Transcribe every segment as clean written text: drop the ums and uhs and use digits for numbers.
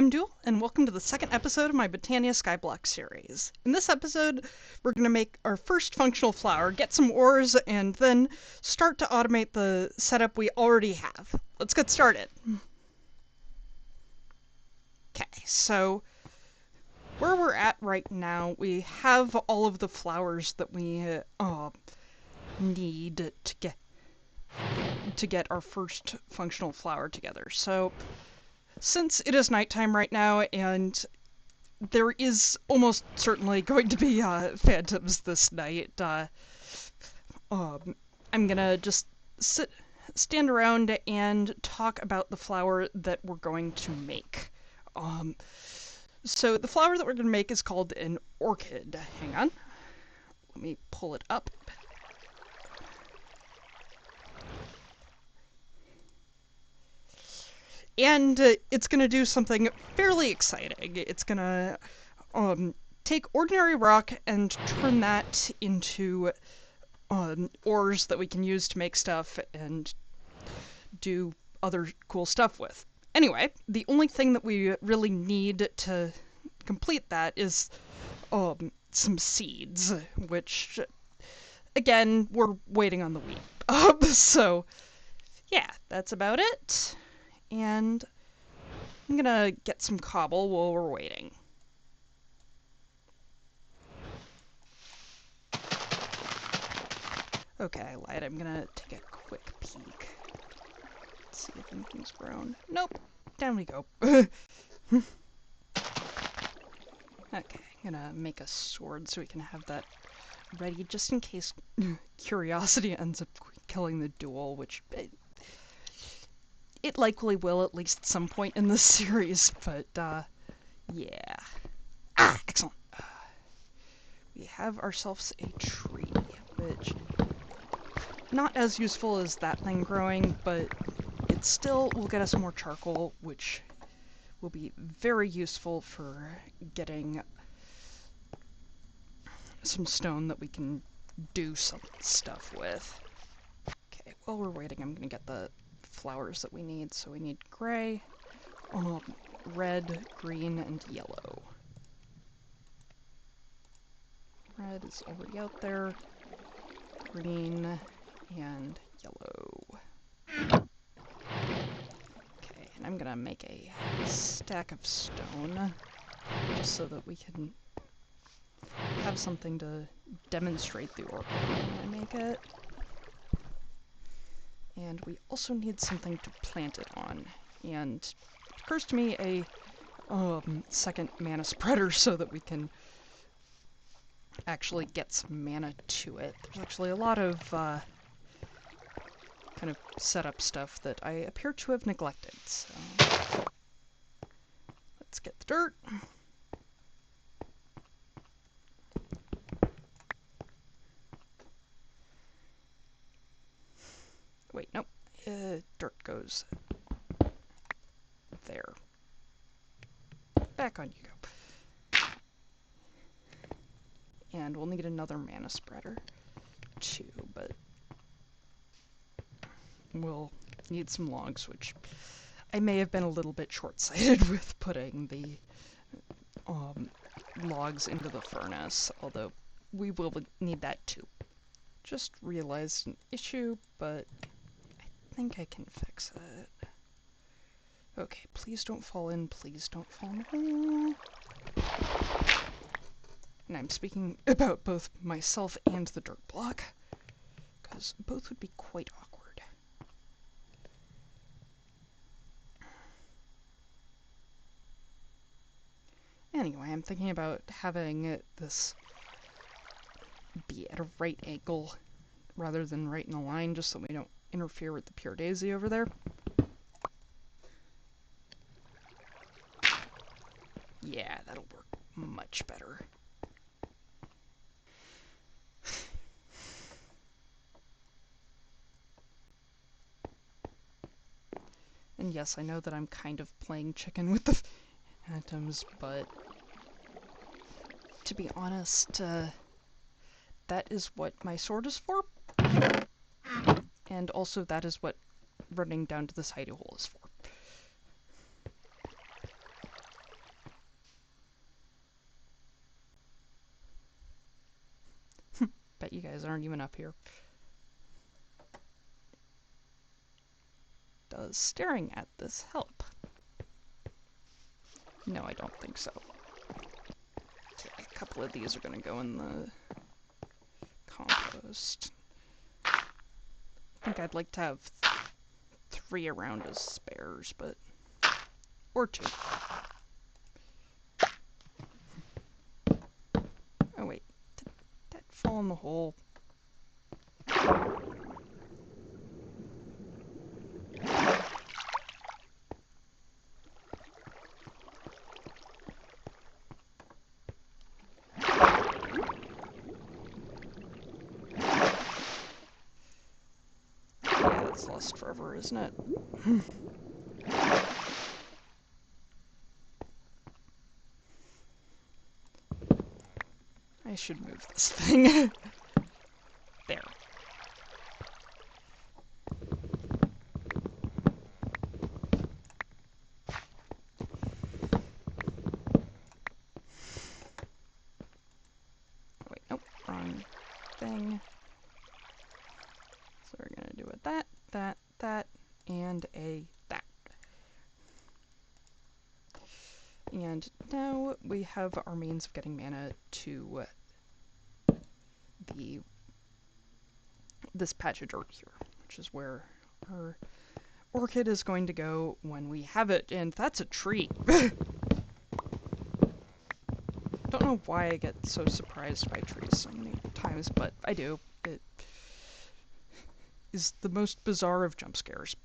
I'm Duel, and welcome to the second episode of my Botania Skyblock series. In this episode, we're going to make our first functional flower, get some ores, and then start to automate the setup we already have. Let's get started. Okay, so where we're at right now, we have all of the flowers that we need to get our first functional flower together. So since it is nighttime right now, and there is almost certainly going to be phantoms this night, I'm gonna just stand around and talk about the flower that we're going to make. So the flower that we're going to make is called an orchid. Hang on. Let me pull it up. And it's going to do something fairly exciting. It's going to take ordinary rock and turn that into ores that we can use to make stuff and do other cool stuff with. Anyway, the only thing that we really need to complete that is some seeds, which, again, we're waiting on the wheat. So, yeah, that's about it. And I'm gonna get some cobble while we're waiting. Okay, I lied. I'm gonna take a quick peek. Let's see if anything's grown. Nope. Down we go. Okay, I'm gonna make a sword so we can have that ready just in case curiosity ends up killing the duel, which it likely will at least at some point in this series, but yeah. Excellent. We have ourselves a tree, which not as useful as that thing growing, but it still will get us more charcoal, which will be very useful for getting some stone that we can do some stuff with. Okay, while we're waiting, I'm gonna get the flowers that we need. So we need gray, red, green, and yellow. Red is already out there. Green and yellow. Okay, and I'm gonna make a stack of stone just so that we can have something to demonstrate the orchid when I make it. And we also need something to plant it on. And it occurs to me a second mana spreader so that we can actually get some mana to it. There's actually a lot of kind of setup stuff that I appear to have neglected. So let's get the dirt. Wait, nope. Dirt goes there. Back on you go. And we'll need another mana spreader, too, but we'll need some logs, which I may have been a little bit short-sighted with putting the logs into the furnace, although we will need that, too. Just realized an issue, but I think I can fix it. Okay, please don't fall in, please don't fall in the hole. And I'm speaking about both myself and the dirt block, because both would be quite awkward. Anyway, I'm thinking about having this be at a right angle rather than right in a line, just so we don't interfere with the pure daisy over there. Yeah, that'll work much better. And yes, I know that I'm kind of playing chicken with the phantoms, but to be honest, that is what my sword is for. And also that is what running down to this hidey hole is for. Bet you guys aren't even up here. Does staring at this help? No, I don't think so. Okay, a couple of these are gonna go in the compost. I think I'd like to have 3 around as spares, but... or 2. Oh wait, did that fall in the hole? Yeah, it's lost forever, isn't it? I should move this thing. There. Wait, nope, wrong thing. So we're gonna do a that, and a that. And now we have our means of getting mana to this patch of dirt here, which is where our orchid is going to go when we have it, and that's a tree. Don't know why I get so surprised by trees so many times, but I do. It is the most bizarre of jump scares.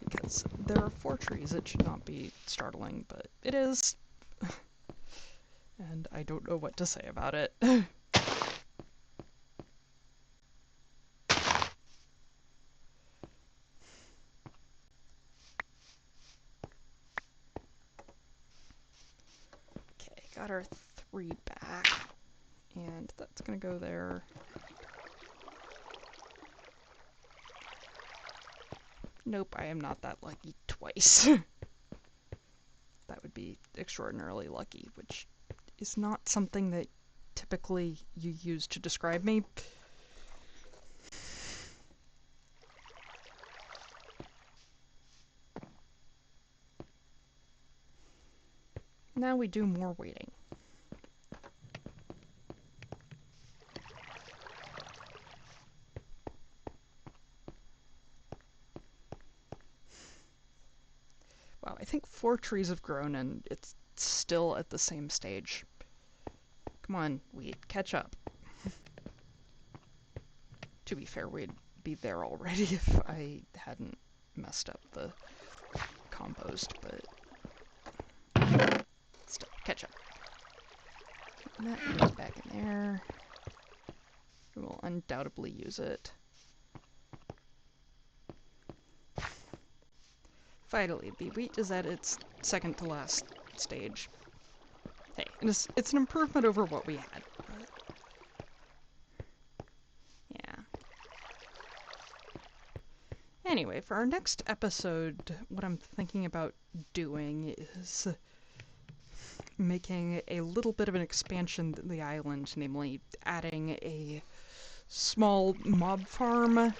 Because there are 4 trees, it should not be startling, but it is. And I don't know what to say about it. Okay, got our 3 back, and that's gonna go there. Nope, I am not that lucky twice. That would be extraordinarily lucky, which is not something that typically you use to describe me. Now we do more waiting. Wow, I think 4 trees have grown and it's still at the same stage. Come on, weed, catch up. To be fair, we'd be there already if I hadn't messed up the compost, but still, catch up. And that goes back in there. We will undoubtedly use it. Finally, the wheat is at its second to last stage. Hey, it's an improvement over what we had. But yeah. Anyway, for our next episode, what I'm thinking about doing is making a little bit of an expansion to the island, namely adding a small mob farm.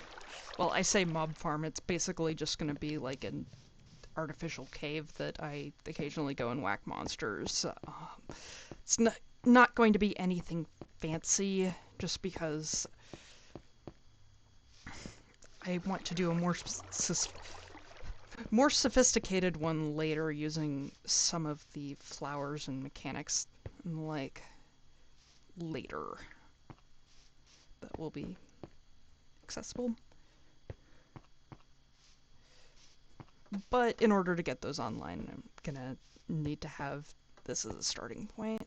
Well, I say mob farm, it's basically just going to be like an artificial cave that I occasionally go and whack monsters. It's not going to be anything fancy, just because I want to do a more sophisticated one later, using some of the flowers and mechanics like later that will be accessible. But in order to get those online, I'm gonna need to have this as a starting point.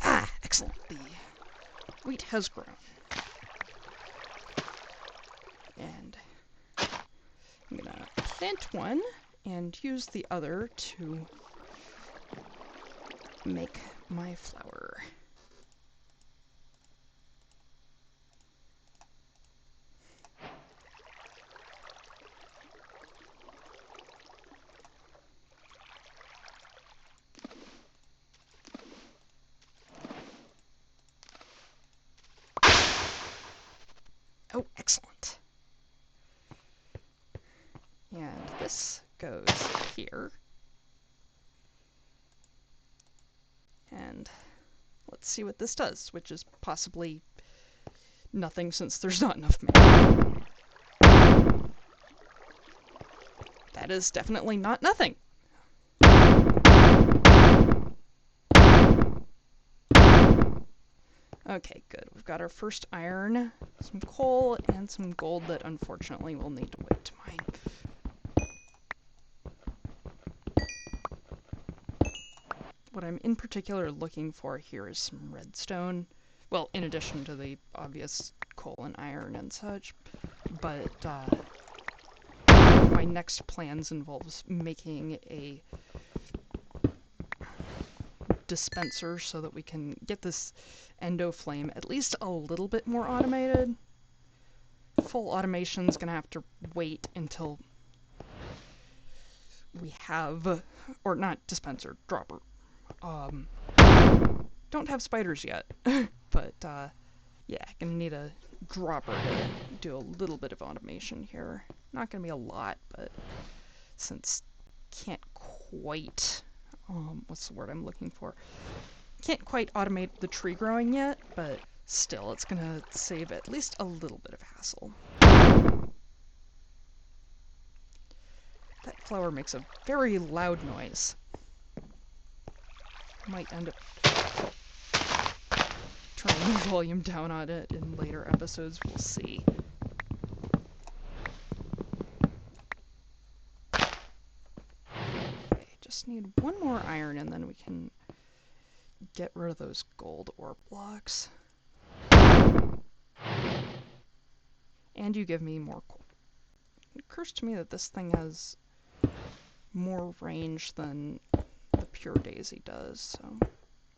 Ah, excellent. The wheat has grown. And I'm gonna plant one and use the other to make my flower. Oh, excellent. And this goes here. And let's see what this does, which is possibly nothing since there's not enough mana. That is definitely not nothing. Okay, good. We've got our first iron, some coal, and some gold that unfortunately we'll need to wait to mine. What I'm in particular looking for here is some redstone. Well, in addition to the obvious coal and iron and such. But one of my next plans involves making a dispenser so that we can get this endo flame at least a little bit more automated. Full automation's gonna have to wait until we have, or not dispenser, dropper. Don't have spiders yet, but yeah, gonna need a dropper to do a little bit of automation here. Not gonna be a lot, but since can't quite, what's the word I'm looking for? Can't quite automate the tree growing yet, but still, it's gonna save at least a little bit of hassle. That flower makes a very loud noise. Might end up turning the volume down on it in later episodes, we'll see. Okay, just need one more iron and then we can get rid of those gold ore blocks. And you give me more coal. It occurs to me that this thing has more range than the pure daisy does, so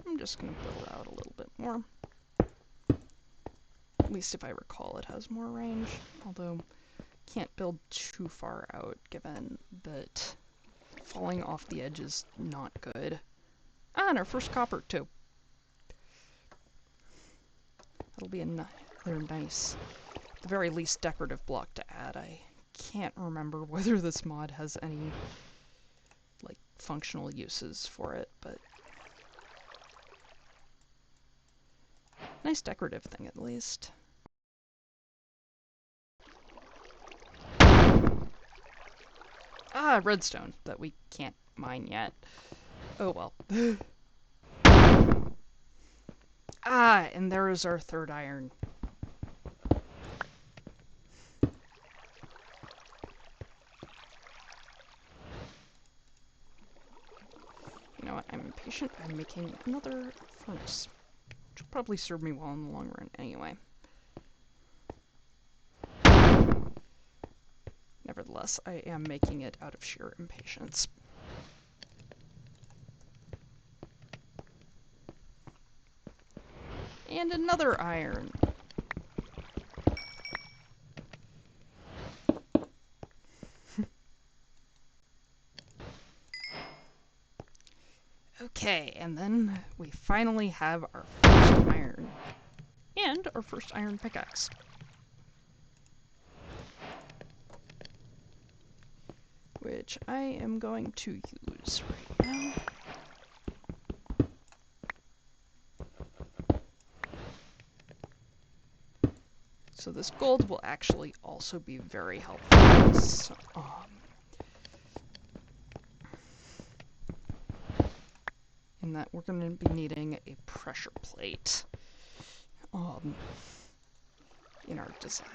I'm just going to build out a little bit more. At least if I recall it has more range, although can't build too far out given that falling off the edge is not good. Ah, and our first copper too. That'll be another nice, at the very least, decorative block to add. I can't remember whether this mod has any like functional uses for it, but nice decorative thing at least. Ah, redstone that we can't mine yet. Oh well. Ah, and there is our third iron. You know what, I'm impatient. I'm making another furnace, which will probably serve me well in the long run anyway. Nevertheless, I am making it out of sheer impatience. And another iron. Okay, and then we finally have our first iron. And our first iron pickaxe. Which I am going to use right now. So this gold will actually also be very helpful in this. In that we're going to be needing a pressure plate in our design.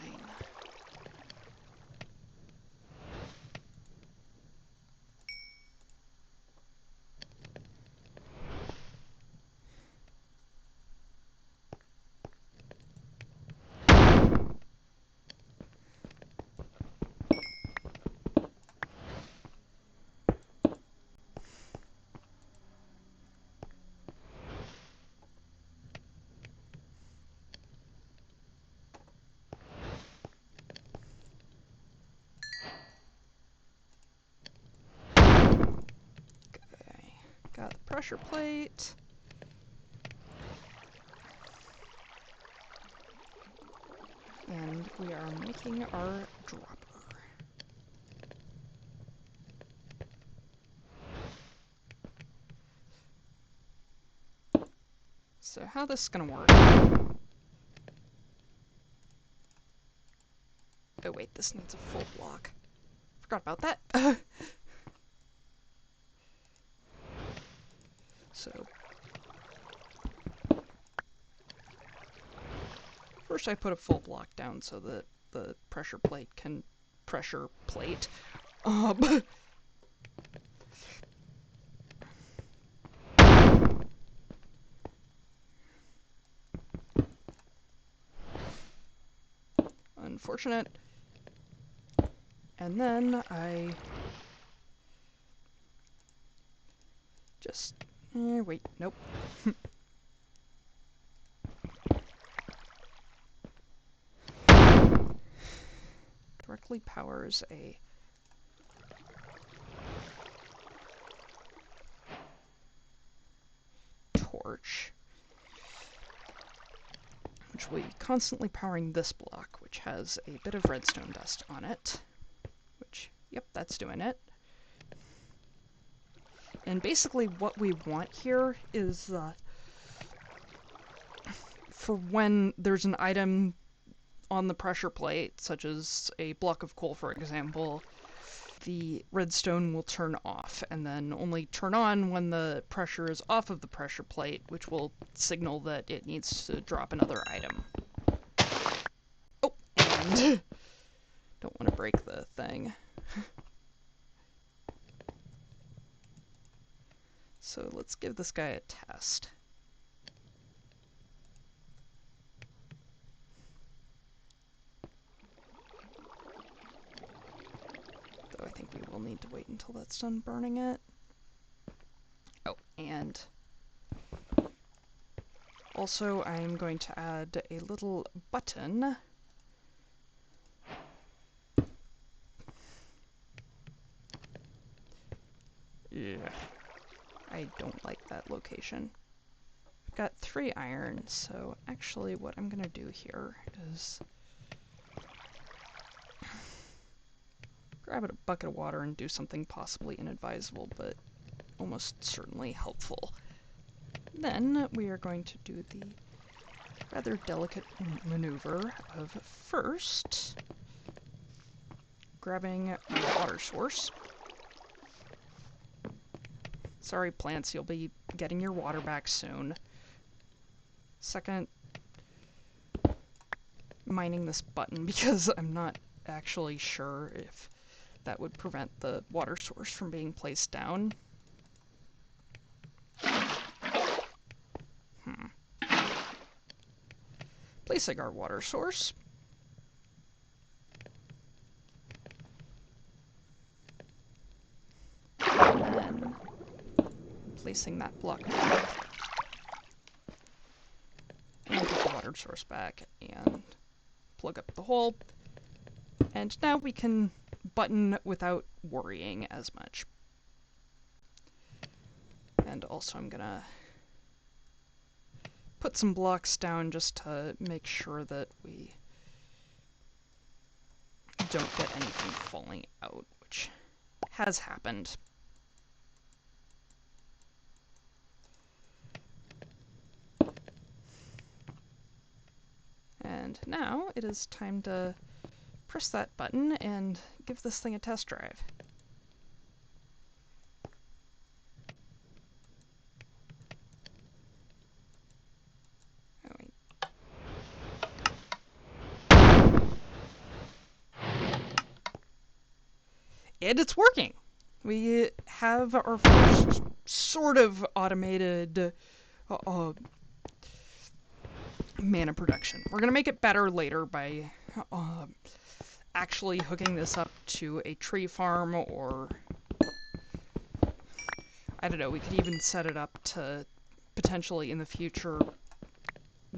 Got the pressure plate. and we are making our dropper. So how this is gonna work... Oh wait, this needs a full block. Forgot about that. So... First I put a full block down so that the pressure plate can... Pressure plate? Unfortunate. And then I just... wait, nope. Directly powers a torch, which will be constantly powering this block, which has a bit of redstone dust on it. Which, yep, that's doing it. And basically what we want here is, for when there's an item on the pressure plate, such as a block of coal, for example, the redstone will turn off, and then only turn on when the pressure is off of the pressure plate, which will signal that it needs to drop another item. Oh, and don't want to break the thing. So let's give this guy a test. Though I think we will need to wait until that's done burning it. Oh, and also I'm going to add a little button. Yeah, I don't like that location. I've got 3 iron, so actually what I'm gonna do here is grab a bucket of water and do something possibly inadvisable, but almost certainly helpful. Then we are going to do the rather delicate maneuver of first grabbing a water source. Sorry, plants, you'll be getting your water back soon. Second, mining this button because I'm not actually sure if that would prevent the water source from being placed down. Placing our water source. And then placing that block down. And get the water source back and plug up the hole. And now we can button without worrying as much. And also I'm gonna put some blocks down just to make sure that we don't get anything falling out, which has happened. And now it is time to press that button and give this thing a test drive. Oh, wait. And it's working! We have our first sort of automated mana production. We're gonna make it better later by actually hooking this up to a tree farm, or I don't know, we could even set it up to potentially in the future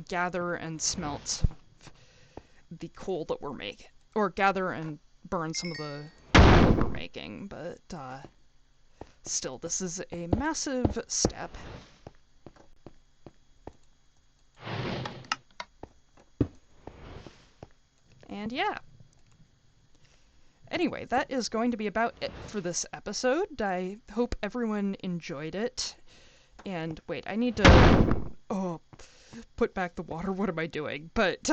gather and smelt some of the coal that we're making, or gather and burn some of the coal that we're making, but still, this is a massive step. And yeah. Anyway, that is going to be about it for this episode. I hope everyone enjoyed it. And wait, I need to... Oh, put back the water. What am I doing? But,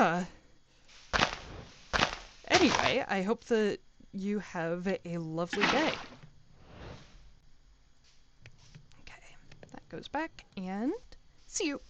anyway, I hope that you have a lovely day. Okay, that goes back, and see you.